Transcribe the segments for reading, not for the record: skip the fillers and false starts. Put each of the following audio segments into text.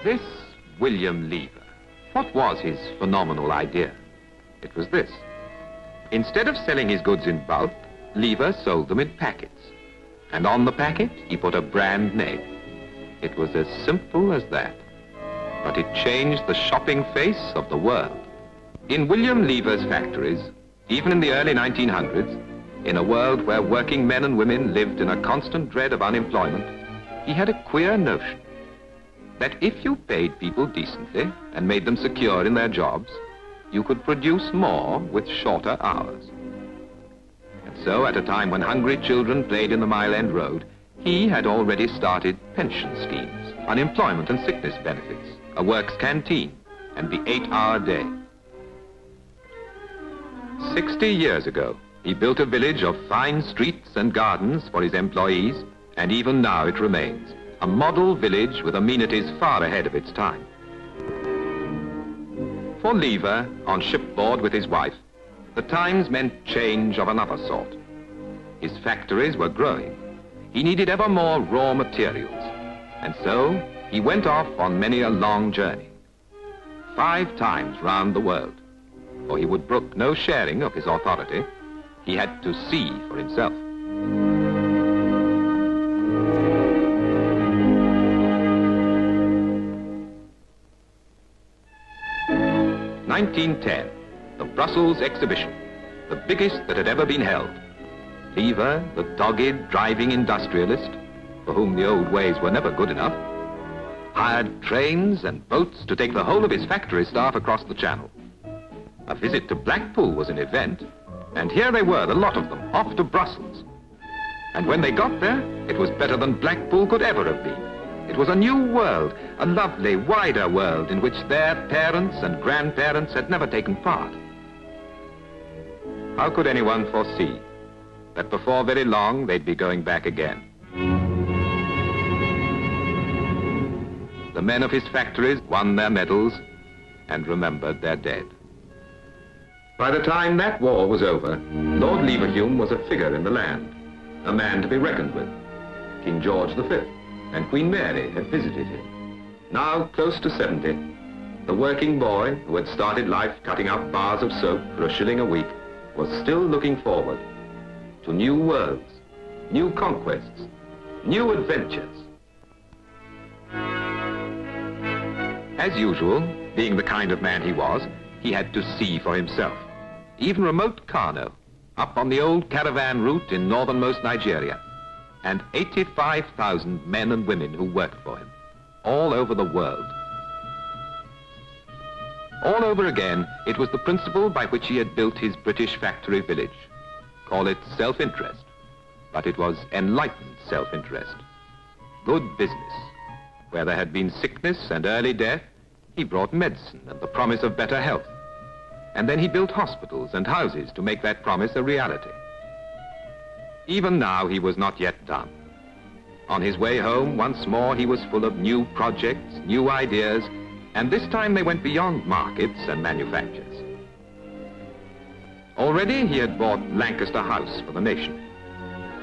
This William Lever, what was his phenomenal idea? It was this. Instead of selling his goods in bulk, Lever sold them in packets. And on the packet, he put a brand name. It was as simple as that. But it changed the shopping face of the world. In William Lever's factories, even in the early 1900s, in a world where working men and women lived in a constant dread of unemployment, he had a queer notion that if you paid people decently and made them secure in their jobs, you could produce more with shorter hours. And so, at a time when hungry children played in the Mile End Road, he had already started pension schemes, unemployment and sickness benefits, a works canteen, and the 8-hour day. 60 years ago, he built a village of fine streets and gardens for his employees, and even now it remains, a model village with amenities far ahead of its time. For Lever, on shipboard with his wife, the times meant change of another sort. His factories were growing. He needed ever more raw materials, and so he went off on many a long journey, 5 times round the world, for he would brook no sharing of his authority. He had to see for himself. (1910), the Brussels exhibition, the biggest that had ever been held. Lever, the dogged, driving industrialist, for whom the old ways were never good enough, hired trains and boats to take the whole of his factory staff across the channel. A visit to Blackpool was an event, and here they were, the lot of them, off to Brussels. And when they got there, it was better than Blackpool could ever have been. It was a new world, a lovely, wider world in which their parents and grandparents had never taken part. How could anyone foresee that before very long they'd be going back again? The men of his factories won their medals and remembered their dead. By the time that war was over, Lord Leverhulme was a figure in the land, a man to be reckoned with. King George V and Queen Mary had visited him. Now close to 70, the working boy who had started life cutting up bars of soap for a shilling a week was still looking forward to new worlds, new conquests, new adventures. As usual, being the kind of man he was, he had to see for himself. Even remote Kano, up on the old caravan route in northernmost Nigeria, and 85,000 men and women who worked for him, all over the world. All over again, it was the principle by which he had built his British factory village. Call it self-interest, but it was enlightened self-interest. Good business. Where there had been sickness and early death, he brought medicine and the promise of better health. And then he built hospitals and houses to make that promise a reality. Even now, he was not yet done. On his way home, once more, he was full of new projects, new ideas, and this time they went beyond markets and manufactures. Already, he had bought Lancaster House for the nation.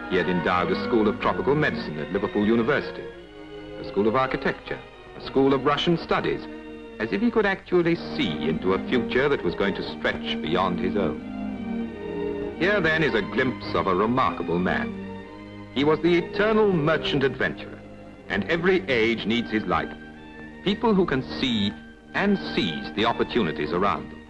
He had endowed a school of tropical medicine at Liverpool University, a school of architecture, a school of Russian studies, as if he could actually see into a future that was going to stretch beyond his own. Here, then, is a glimpse of a remarkable man. He was the eternal merchant adventurer, and every age needs his like. People who can see and seize the opportunities around them.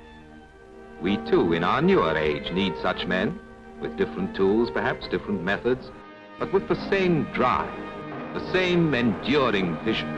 We, too, in our newer age, need such men, with different tools, perhaps different methods, but with the same drive, the same enduring vision.